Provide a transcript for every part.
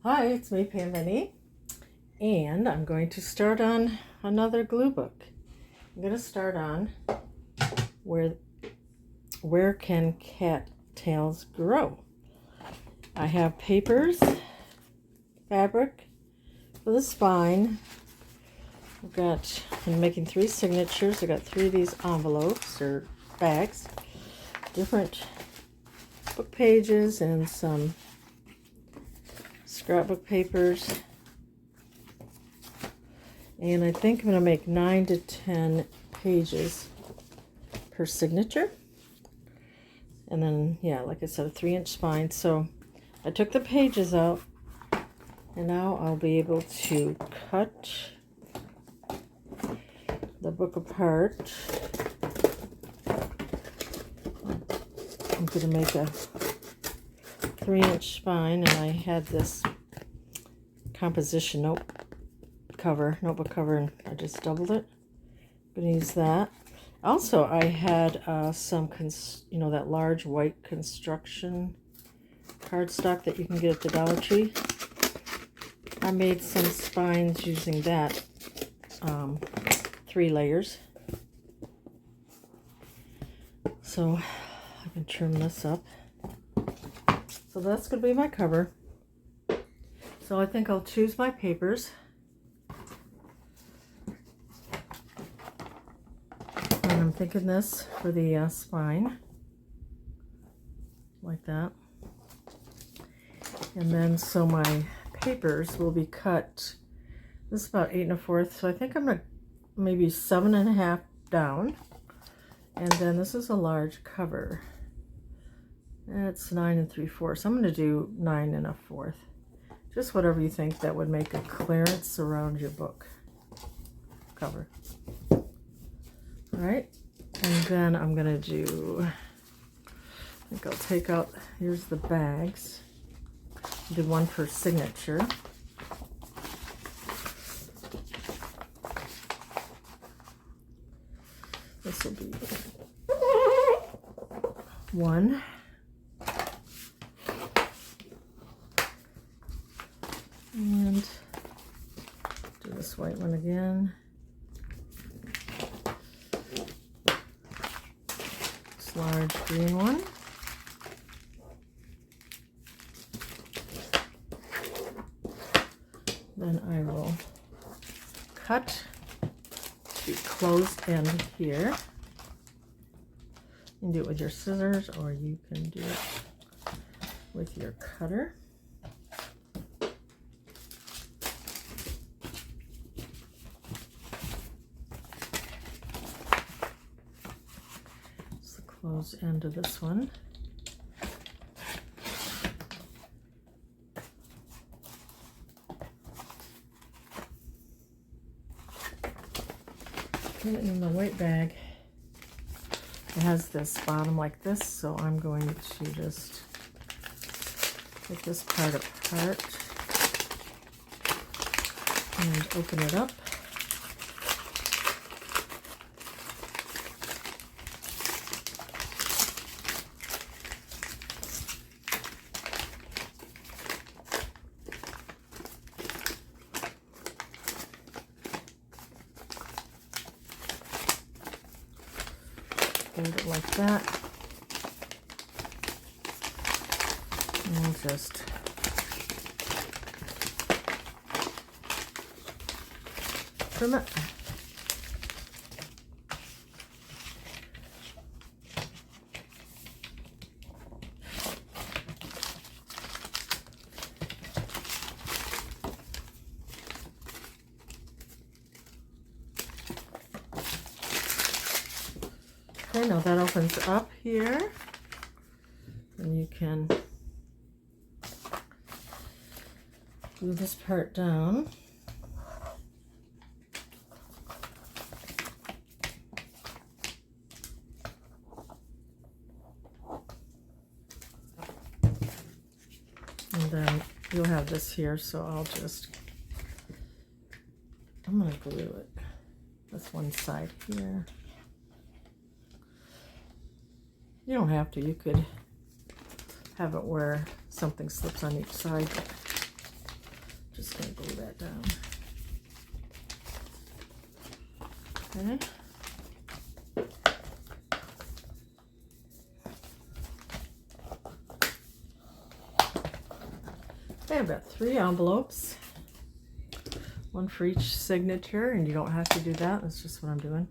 Hi, it's me, PamVanEe, and I'm going to start on another glue book. I'm going to start on where can cattails grow. I have papers, fabric for the spine. I'm making 3 signatures. I got 3 of these envelopes or bags, different book pages and some scrapbook papers, and I think I'm going to make 9 to 10 pages per signature. And then, yeah, like I said, a 3-inch spine. So I took the pages out, and now I'll be able to cut the book apart. I'm going to make a 3-inch spine, and I had this composition notebook cover, and I just doubled it. I'm going to use that. Also, I had some, that large white construction cardstock that you can get at the Dollar Tree. I made some spines using that, 3 layers. So I can trim this up. So that's going to be my cover. So I think I'll choose my papers. And I'm thinking this for the spine, like that. And then so my papers will be cut, this is about 8 1/4, so I think I'm going to maybe 7 1/2 down. And then this is a large cover. It's 9 3/4. So I'm going to do 9 1/4. Just whatever you think that would make a clearance around your book cover. Alright, and then I'm going to do, I think I'll take out, here's the bags. Do 1 per signature. This will be 1. And do this white one again. This large green one. Then I will cut the closed end here. You can do it with your scissors, or you can do it with your cutter. It's the closed end of this one. In the white bag, it has this bottom like this, so I'm going to just take this part apart and open it up. Hold it like that, and we'll just trim it. Okay, now that opens up here, and you can glue this part down. And then you'll have this here, so I'm going to glue it. This one side here. You don't have to. You could have it where something slips on each side. just going to glue that down. Okay. Okay, I've got 3 envelopes, one for each signature, and you don't have to do that. That's just what I'm doing.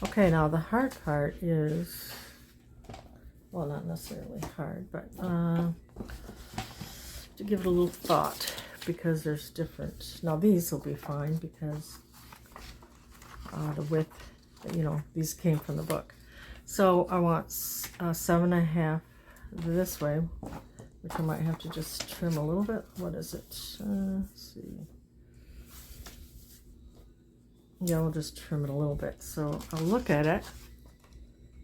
Okay, now the hard part is, well, not necessarily hard, but to give it a little thought, because there's different. Now these will be fine because the width, you know, these came from the book. So I want 7.5 this way, which I might have to just trim a little bit. What is it? Let's see. Yeah, we'll just trim it a little bit. So I'll look at it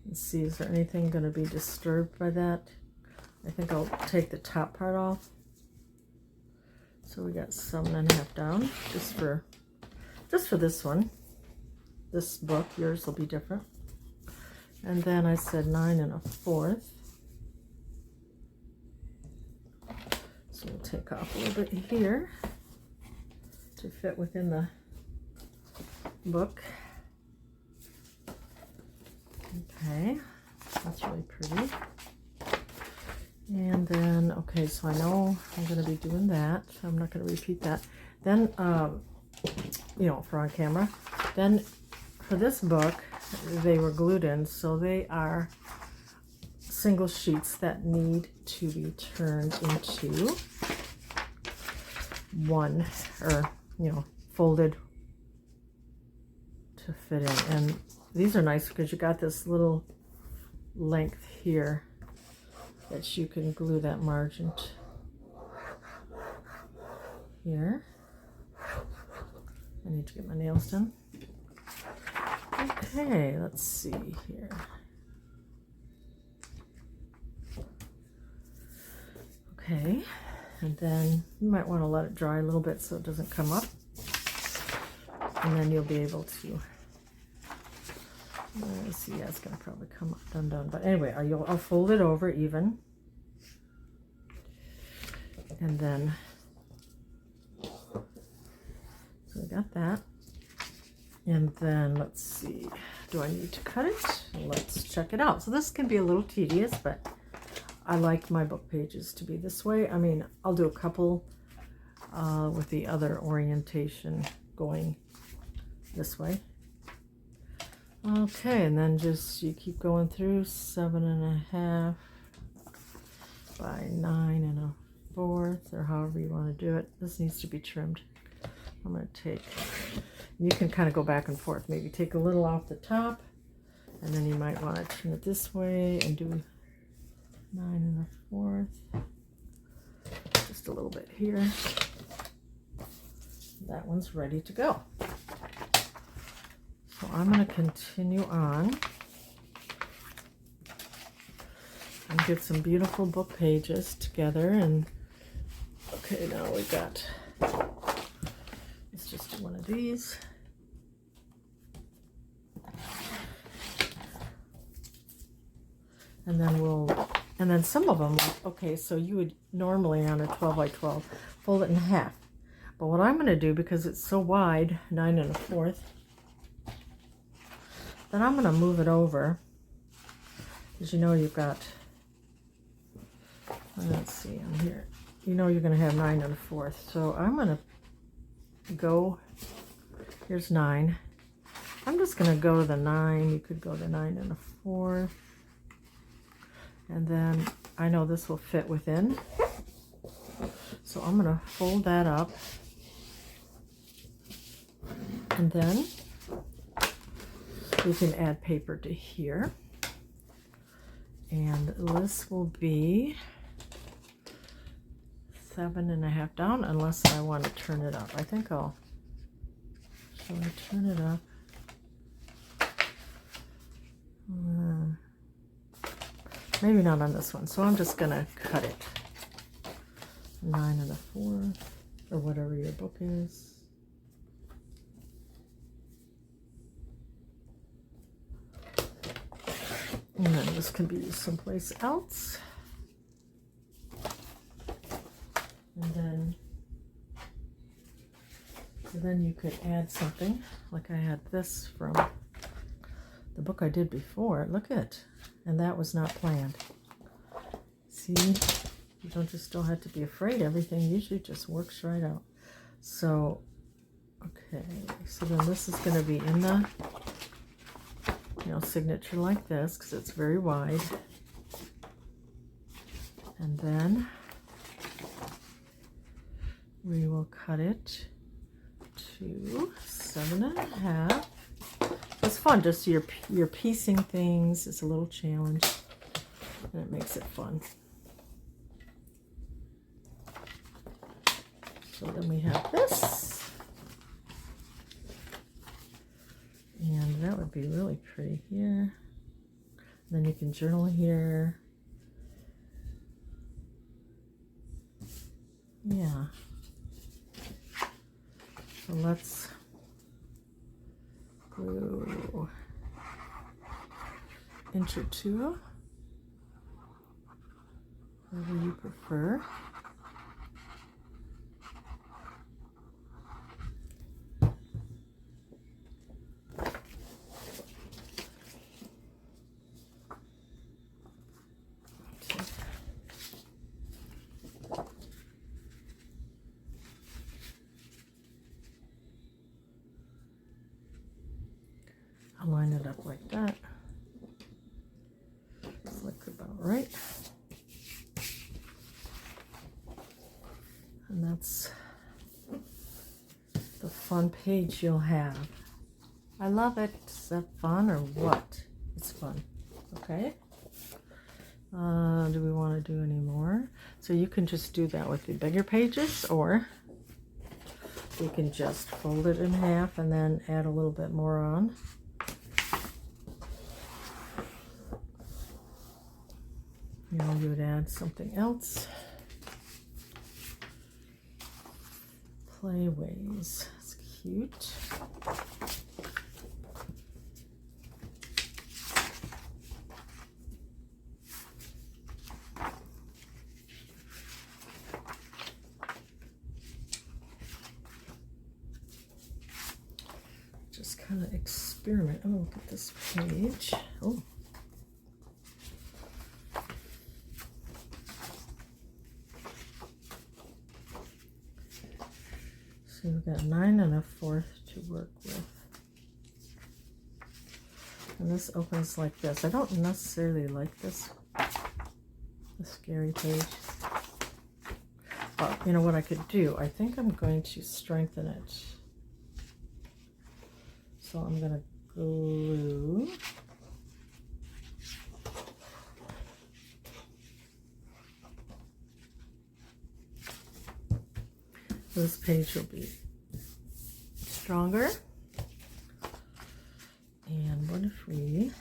and see, is there anything going to be disturbed by that? I think I'll take the top part off. So we got 7.5 down, just for this one. This book, yours will be different. And then I said 9.25. So we'll take off a little bit here to fit within the book. Okay, that's really pretty. And then, okay, so I know I'm going to be doing that. I'm not going to repeat that. Then, you know, for on camera. Then for this book, they were glued in, so they are single sheets that need to be turned into one, or, you know, folded to fit in. And these are nice because you got this little length here that you can glue that margin here. I need to get my nails done. Okay, let's see here. Okay, and then you might want to let it dry a little bit so it doesn't come up. And then you'll be able to, let's see, yeah, it's going to probably come up done. But anyway, I'll fold it over even. And then, so I got that. And then let's see, do I need to cut it? Let's check it out. So this can be a little tedious, but I like my book pages to be this way. I mean, I'll do a couple with the other orientation going this way. Okay, and then just you keep going through 7.5 by 9.25, or however you want to do it. This needs to be trimmed. I'm going to take, you can kind of go back and forth. Maybe take a little off the top, and then you might want to turn it this way and do 9.25. Just a little bit here. That one's ready to go. So I'm going to continue on and get some beautiful book pages together. And okay, now we got, let's just do one of these. And then some of them, like, okay, so you would normally on a 12 by 12 fold it in half. But what I'm going to do, because it's so wide, 9.25, then I'm going to move it over, because you know you've got, let's see, on here, you know you're going to have 9.25. So I'm going to go, here's 9. I'm just going to go to the 9. You could go to 9.25. And then I know this will fit within. So I'm going to fold that up. And then we can add paper to here. And this will be 7.5 down, unless I want to turn it up. I think I'll, shall I turn it up? Maybe not on this one. So I'm just going to cut it. 9.25, or whatever your book is. And then this can be used someplace else. And then So then you could add something, like I had this from the book I did before. Look at, and that was not planned. See, you don't have to be afraid. Everything usually just works right out. So, okay, so then this is going to be in the, signature like this, because it's very wide. And then we will cut it to 7.5. It's fun, just you're piecing things. It's a little challenge, and it makes it fun. So then we have this, and that would be really pretty here. And then you can journal here. Yeah. So let's glue inch or two, whatever you prefer. I'll line it up like that. This looks about right. And that's the fun page you'll have. I love it. Is that fun or what? It's fun. Okay. Do we want to do any more? So you can just do that with the bigger pages, or you can just fold it in half and then add a little bit more on. You would add something else. Playways. It's cute. Just kind of experiment. Oh, look at this page. Oh. So we've got 9 1/4 to work with. And this opens like this. I don't necessarily like this, the scary page. But you know what I could do? I think I'm going to strengthen it. So I'm going to glue. This page will be stronger. And what if we,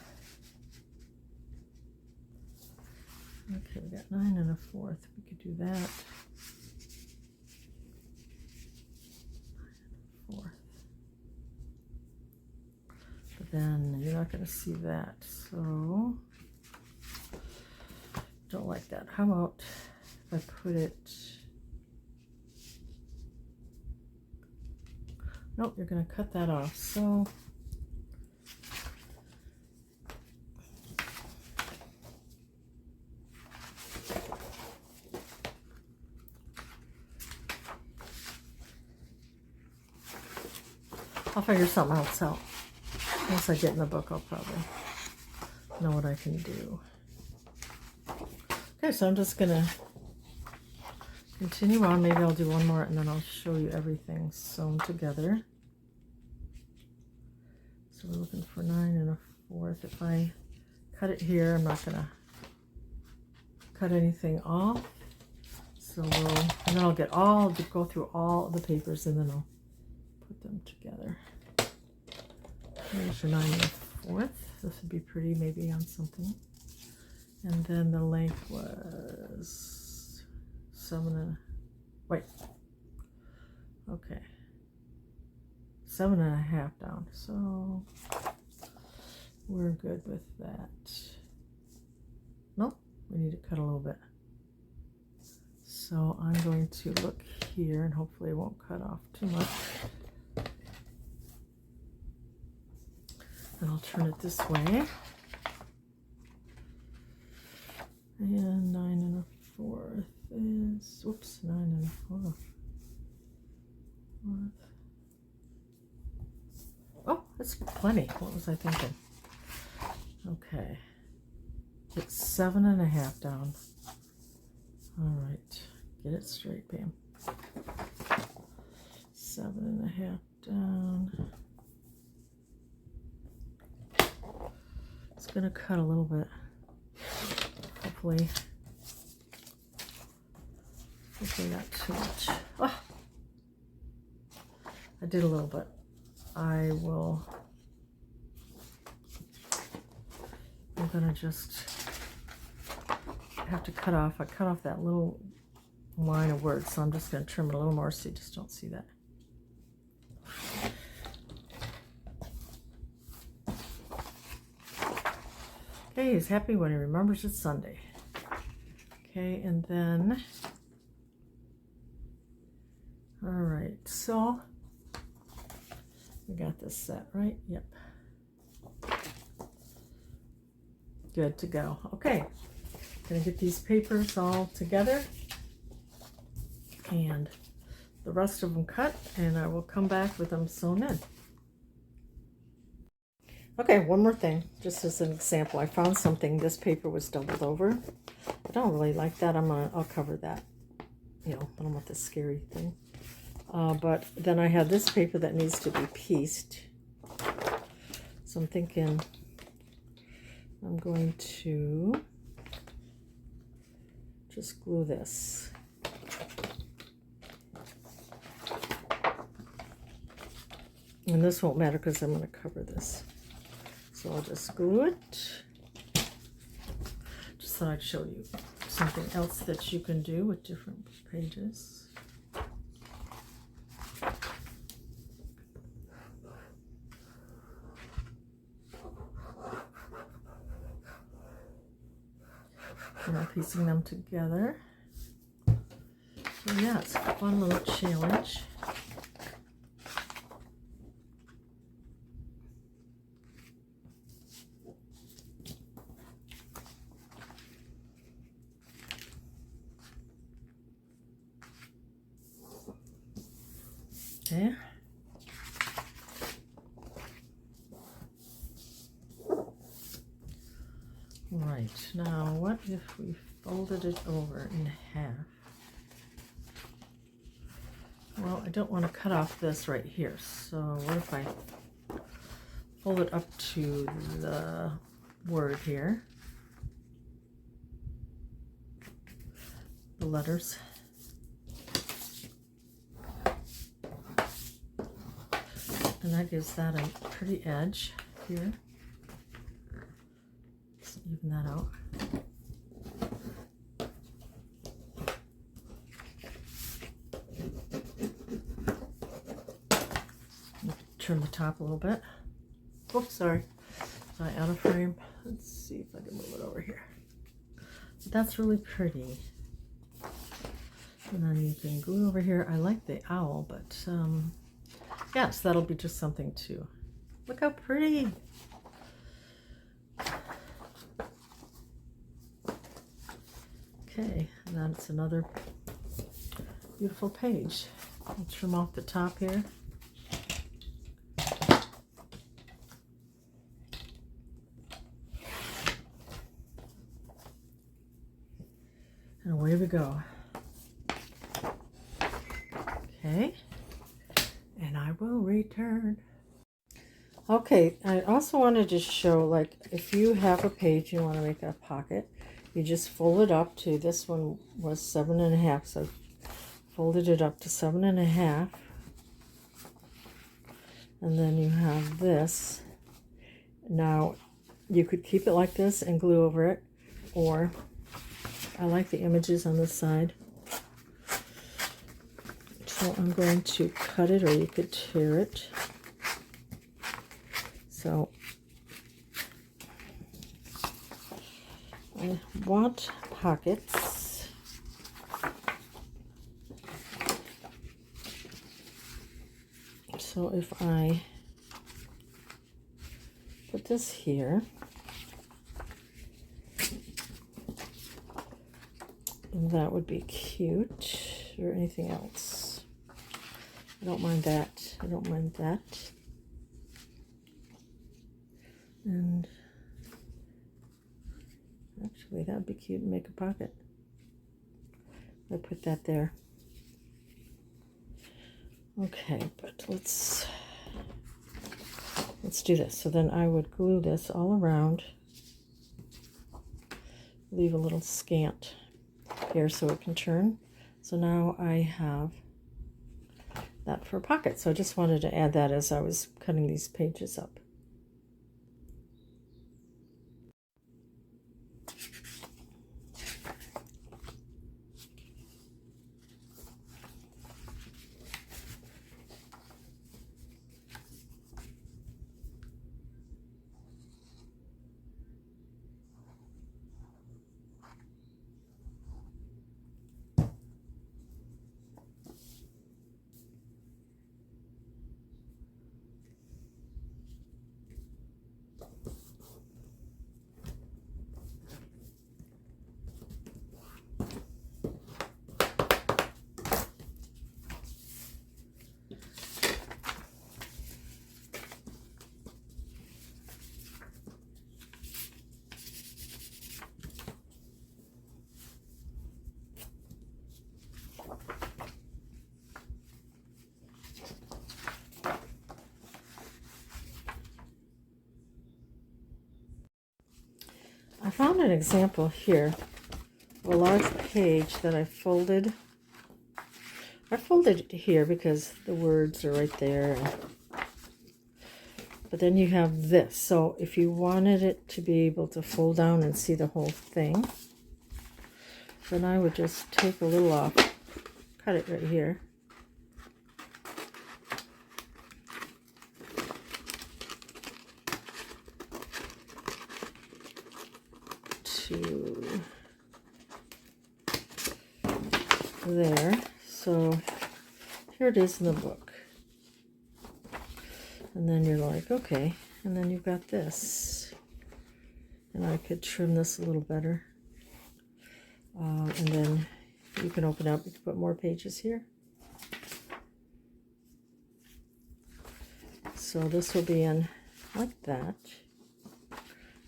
okay, we got 9 1/4. We could do that. 9 1/4. But then you're not going to see that, so don't like that. How about if I put it, nope, you're going to cut that off. So I'll figure something else out. Once I get in the book, I'll probably know what I can do. Okay, so I'm just going to continue on. Maybe I'll do one more and then I'll show you everything sewn together. So we're looking for 9 1/4. If I cut it here, I'm not going to cut anything off. So and then I'll go through all the papers and then I'll put them together. There's your 9 1/4. This would be pretty maybe on something. And then the length was 7 1/2 down. So we're good with that. Nope, we need to cut a little bit. So I'm going to look here and hopefully it won't cut off too much. And I'll turn it this way. And 9 1/4 is, whoops, 9 1/4. Oh, that's plenty. What was I thinking? Okay. It's 7 1/2 down. All right. Get it straight, Pam. 7 1/2 down. It's going to cut a little bit. Hopefully not too much. Oh, I did a little bit. I'm gonna just have to cut off. I cut off that little line of words, so I'm just gonna trim it a little more so you just don't see that. Okay, he's happy when he remembers it's Sunday. Okay, and then, all right, so we got this set, right? Yep. Good to go. Okay, gonna get these papers all together and the rest of them cut, and I will come back with them sewn in. Okay, one more thing, just as an example. I found something, this paper was doubled over. I don't really like that. I'll cover that. You know, I don't want this scary thing. But then I have this paper that needs to be pieced. So I'm thinking I'm going to just glue this. And this won't matter because I'm going to cover this. So I'll just glue it. Just thought I'd show you something else that you can do with different pages. And I'm piecing them together. So yeah, it's a fun little challenge. Okay. Right, now what if we folded it over in half? Well, I don't want to cut off this right here, so what if I fold it up to the word here, the letters, and that gives that a pretty edge here. Let's even that out. Trim the top a little bit. Oops, sorry. Is I out of frame? Let's see if I can move it over here. But that's really pretty. And then you can glue over here. I like the owl, but yes, that'll be just something to look how pretty. Okay, and that's another beautiful page. I'll trim off the top here. And away we go. Okay, and I will return. Okay, I also wanted to show, like, if you have a page you want to make a pocket, you just fold it up to, this one was 7 1/2, so I folded it up to 7 1/2. And then you have this. Now, you could keep it like this and glue over it, or I like the images on this side. So I'm going to cut it, or you could tear it. So I want pockets. So if I this here. And that would be cute. Or anything else. I don't mind that. I don't mind that. And actually, that would be cute and make a pocket. I put that there. Okay, but let's do this. So then I would glue this all around. Leave a little scant here so it can turn. So now I have that for a pocket. So I just wanted to add that as I was cutting these pages up. I found an example here of a large page that I folded. I folded it here because the words are right there. But then you have this. So if you wanted it to be able to fold down and see the whole thing, then I would just take a little off, cut it right here. To there. So here it is in the book. And then you're like, okay. And then you've got this. And I could trim this a little better. And then you can open up, you can put more pages here. So this will be in like that.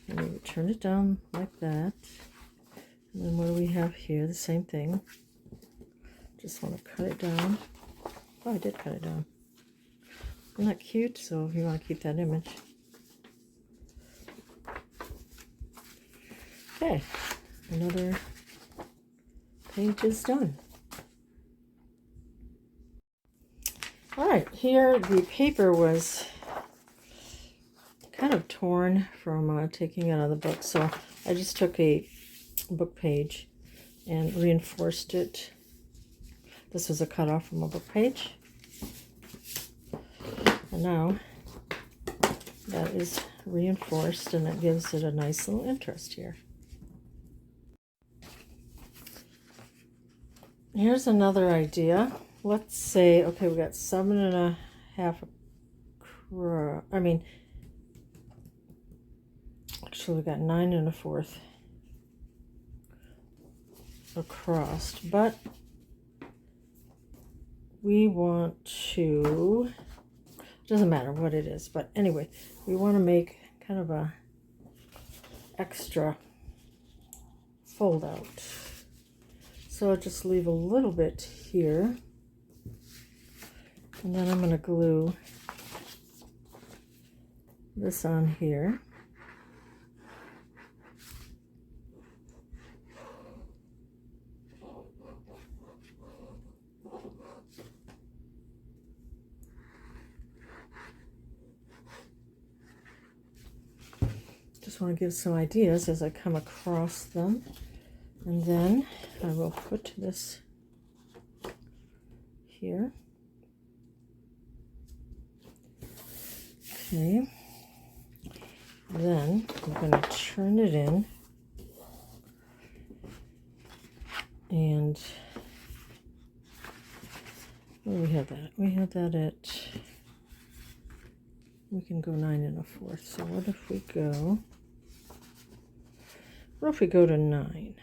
And you turn it down like that. And then what do we have here? The same thing. Just want to cut it down. Oh, I did cut it down. Isn't that cute? So if you want to keep that image. Okay, another page is done. All right, here the paper was kind of torn from taking it out of the book, so I just took a book page and reinforced it. This was a cutoff from a book page, and now that is reinforced and it gives it a nice little interest here. Here's another idea. Let's say, okay, we got 7.5 across. Actually, we got 9.25 across, but we want to, doesn't matter what it is, but anyway, we want to make kind of a extra fold out. So I'll just leave a little bit here, and then I'm going to glue this on here. Just want to give some ideas as I come across them. And then I will put this here. Okay. Then I'm going to turn it in. And where do we have that? We have that at We can go 9 1/4. So what if we go? What if we go to 9?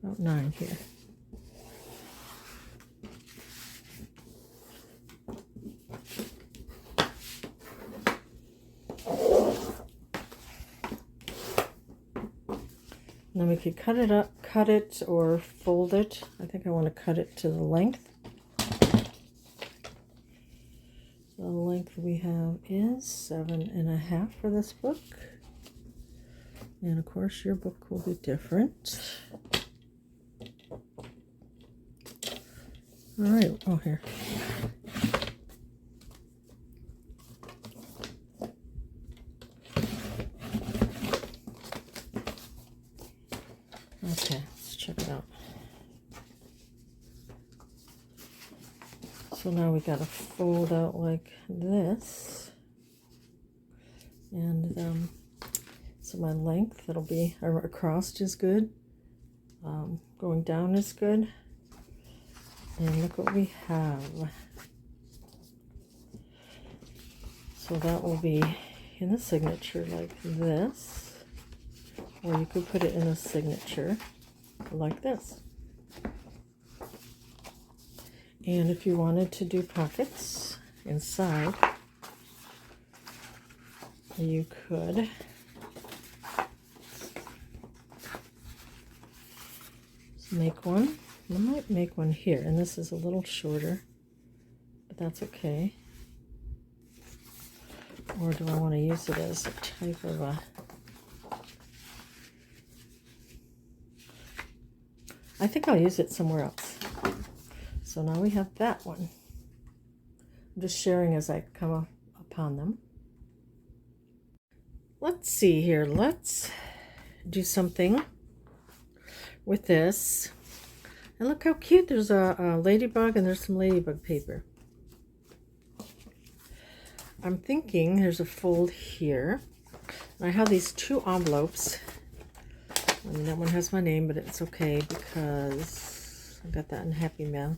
About 9 here. And then we could cut it up, cut it or fold it. I think I want to cut it to the length. The length we have is 7 1/2 for this book. And of course your book will be different. All right, oh here. Okay, let's check it out. So now we got to fold out like this, and so my length, it'll be across is good, going down is good, and look what we have. So that will be in the signature like this, or you could put it in a signature like this. And if you wanted to do pockets inside, you could make one. I might make one here, and this is a little shorter, but that's okay. Or do I want to use it as a type of a... I think I'll use it somewhere else. So now we have that one. I'm just sharing as I come upon them. Let's see here. Let's do something with this. And look how cute. There's a ladybug, and there's some ladybug paper. I'm thinking there's a fold here. And I have these 2 envelopes. I mean, that one has my name, but it's okay because I got that in Happy Mail.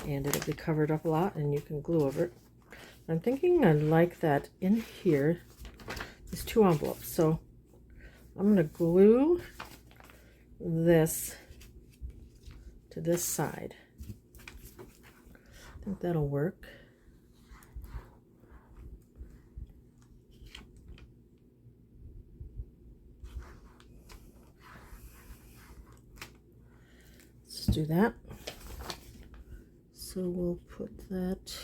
And it'll be covered up a lot, and you can glue over it. I'm thinking I like that in here. There's 2 envelopes, so I'm going to glue this to this side. I think that'll work. Let's do that. So we'll put that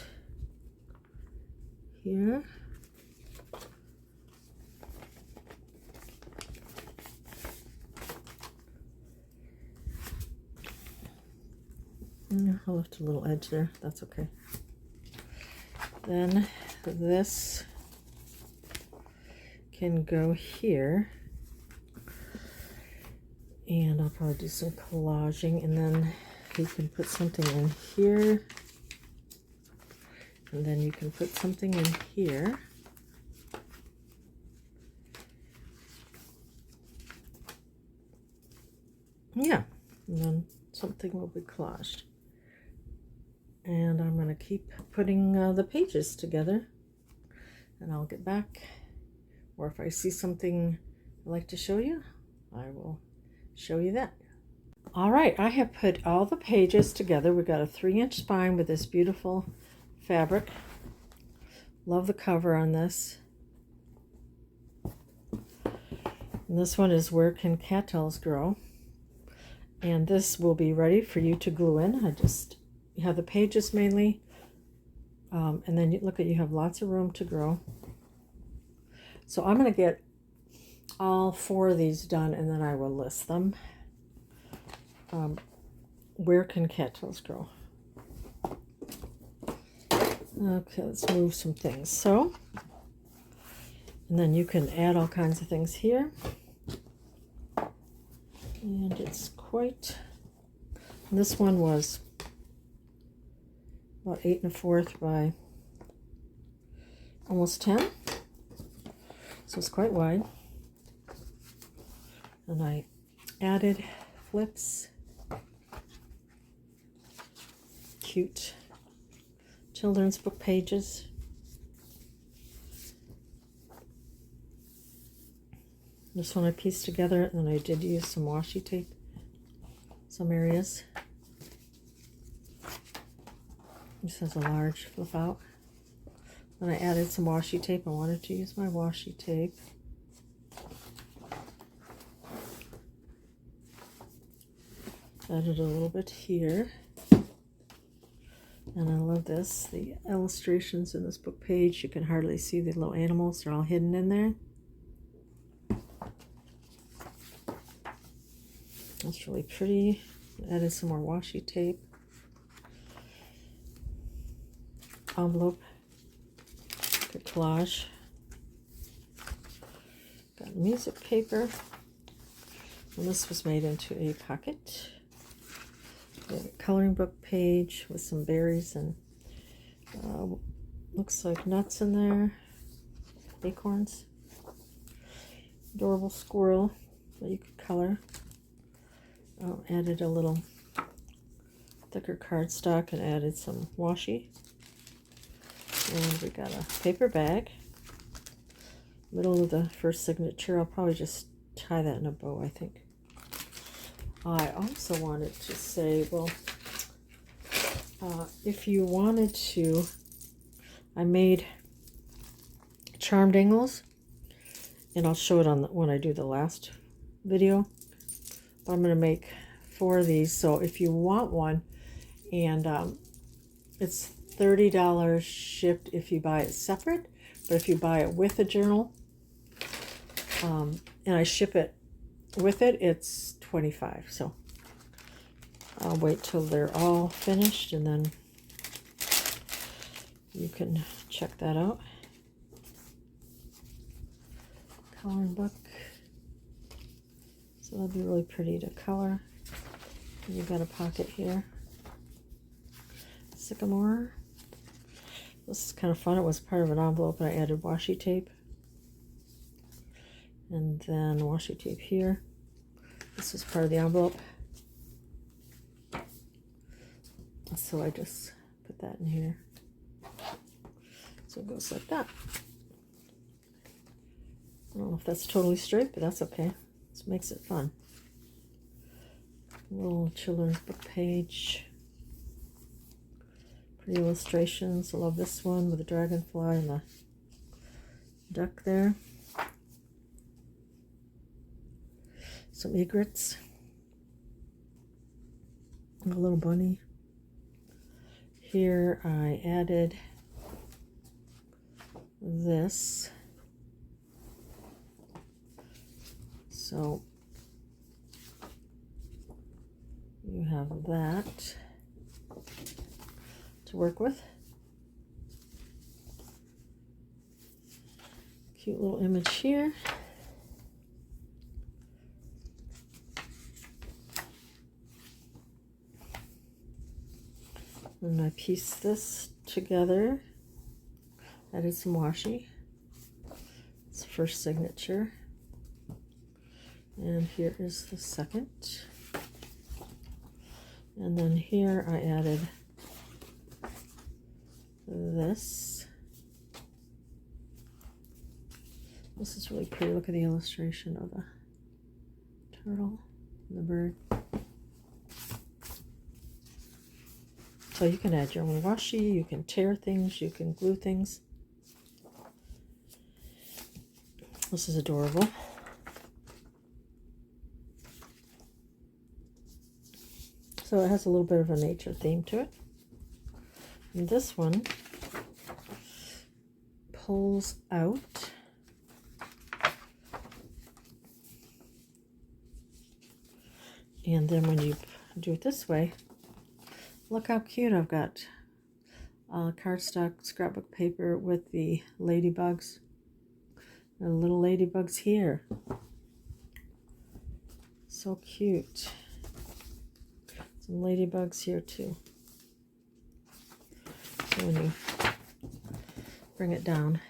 here. I left a little edge there. That's okay. Then this can go here. And I'll probably do some collaging, and then you can put something in here, and then you can put something in here. Yeah, and then something will be collaged. And I'm going to keep putting the pages together, and I'll get back, or if I see something I'd like to show you, I will show you that. All right, I have put all the pages together. We've got a 3-inch spine with this beautiful fabric. Love the cover on this. And this one is Where Can Cattails Grow? And this will be ready for you to glue in. You have the pages mainly, and then you have lots of room to grow. So I'm going to get all 4 of these done, and then I will list them. Where can cattails grow? Okay, let's move some things. So, and then you can add all kinds of things here. And it's quite, this one was about 8 1/4 by almost 10. So it's quite wide. And I added flips. Cute children's book pages. This one I pieced together, and then I did use some washi tape, some areas. This has a large flip out. Then I added some washi tape. I wanted to use my washi tape. Added a little bit here. And I love this. The illustrations in this book page, you can hardly see the little animals. They're all hidden in there. That's really pretty. Added some more washi tape. Envelope. Good collage. Got music paper. And this was made into a pocket. Got a coloring book page with some berries and looks like nuts in there. Acorns. Adorable squirrel that you could color. Added a little thicker cardstock and added some washi. And we got a paper bag. Middle of the first signature. I'll probably just tie that in a bow, I think. I also wanted to say, well, if you wanted to, I made charm dangles, and I'll show it on when I do the last video. But I'm going to make 4 of these, so if you want one, and it's $30 shipped if you buy it separate, but if you buy it with a journal, and I ship it with it, it's $25. So I'll wait till they're all finished, and then you can check that out. Coloring book. So that'll be really pretty to color. And you've got a pocket here. Sycamore. This is kind of fun. It was part of an envelope, and I added washi tape. And then washi tape here. This is part of the envelope. So I just put that in here. So it goes like that. I don't know if that's totally straight, but that's okay. This makes it fun. Little children's book page. Pretty illustrations. I love this one with the dragonfly and the duck there. Some egrets. And a little bunny. Here I added this. So you have that to work with. Cute little image here. And I pieced this together. Added some washi. It's the first signature. And here is the second. And then here I added this. This is really pretty. Look at the illustration of the turtle and the bird. So you can add your own washi, you can tear things, you can glue things. This is adorable. So it has a little bit of a nature theme to it. And this one pulls out. And then when you do it this way, look how cute. I've got cardstock scrapbook paper with the ladybugs. The little ladybugs here. So cute. Some ladybugs here too. So when you bring it down,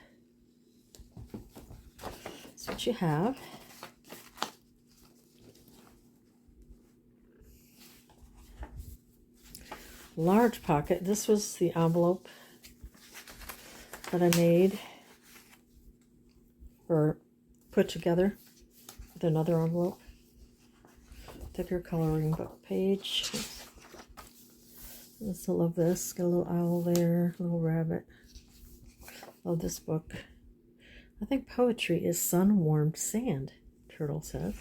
that's what you have. Large pocket. This was the envelope that I made or put together with another envelope. Thicker coloring book page. I still love this. Got a little owl there, a little rabbit. Love this book. I think poetry is sun-warmed sand, Turtle says.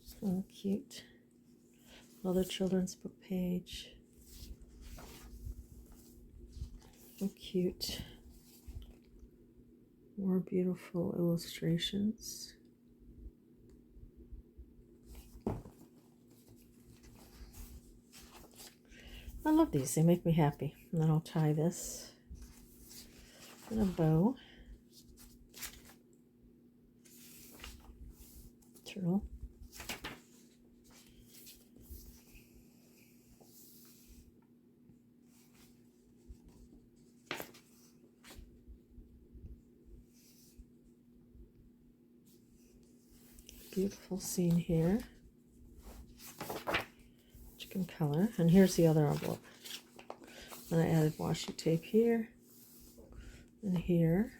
So cute. Another children's book page. So cute. More beautiful illustrations. I love these. They make me happy. And then I'll tie this in a bow. Turtle. Beautiful scene here. Chicken color. And here's the other envelope. And I added washi tape here and here.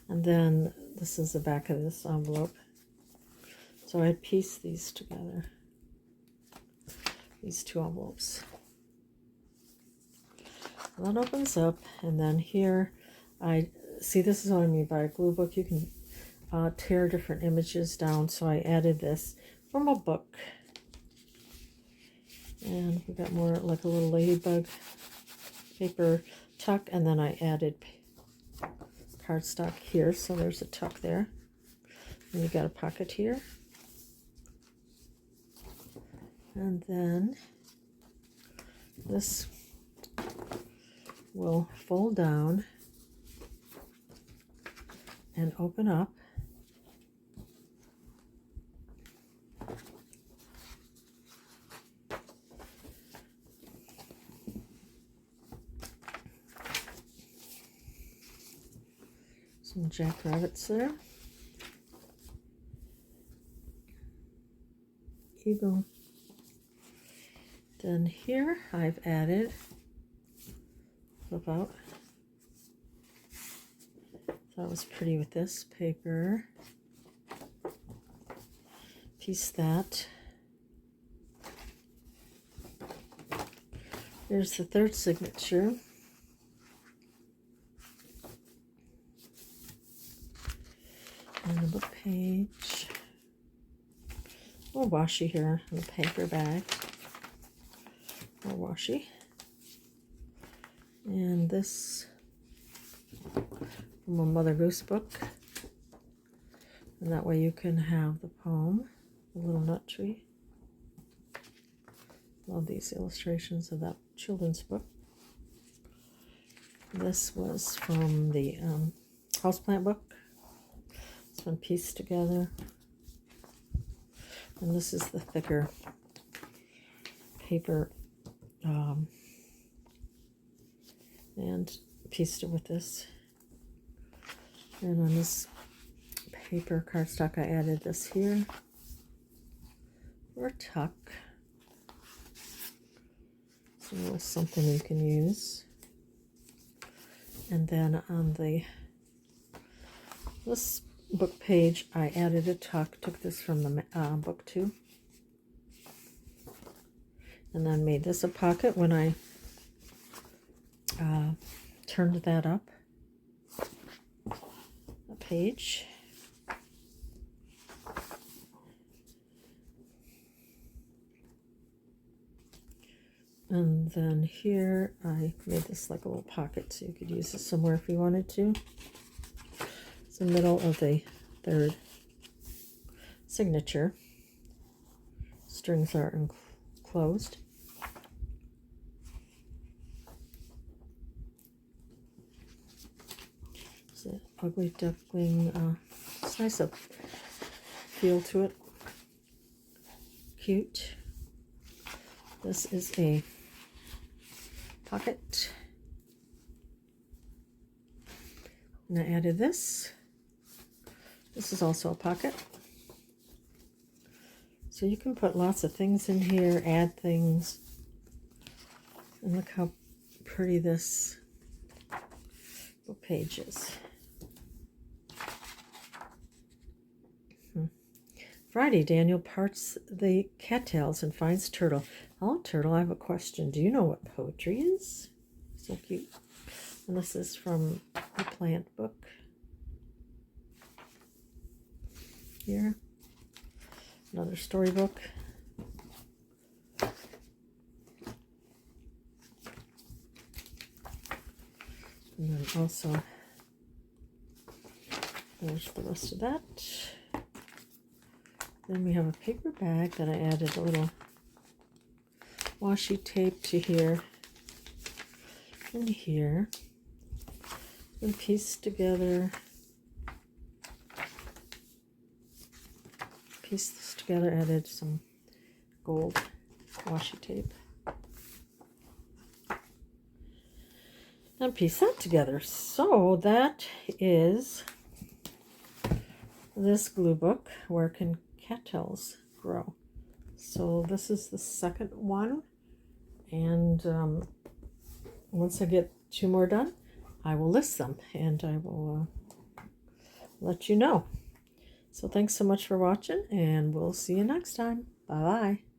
And then this is the back of this envelope. So I pieced these together. These two envelopes. And that opens up, and then here I see, this is what I mean by a glue book. You can tear different images down, so I added this from a book. And we got more like a little ladybug paper tuck, and then I added cardstock here, so there's a tuck there. And you got a pocket here. And then this will fold down and open up. Some jackrabbits there. Eagle. Then here I've added, flip out. That was pretty with this paper. Piece that. Here's the third signature. And the book page. A little washi here in the paper bag. More washi. And this from a Mother Goose book. And that way you can have the poem, the little nut tree. Love these illustrations of that children's book. This was from the houseplant book. It's been pieced together. And this is the thicker paper, and pieced it with this. And on this paper cardstock, I added this here for a tuck. It's a little something you can use. And then on this book page, I added a tuck. Took this from the book too. And then made this a pocket when I turned that up a page. And then here I made this like a little pocket, so you could use this somewhere if you wanted to. It's the middle of the third signature. Strings are enclosed. It's an ugly duckling. It's nice a feel to it. Cute. This is a pocket. And I added this. This is also a pocket. So you can put lots of things in here, add things. And look how pretty this little pages. Friday, Daniel parts the cattails and finds turtle. Hello, turtle. I have a question. Do you know what poetry is? So cute. And this is from the plant book. Here. Another storybook. And then also, there's the rest of that. Then we have a paper bag that I added a little washi tape to here and here. And pieced together. Pieced this together, added some gold washi tape. And piece that together. So that is this glue book, Where Can Cattails Grow? So this is the second one, and once I get 2 more done, I will list them and I will let you know. So thanks so much for watching, and we'll see you next time. Bye bye.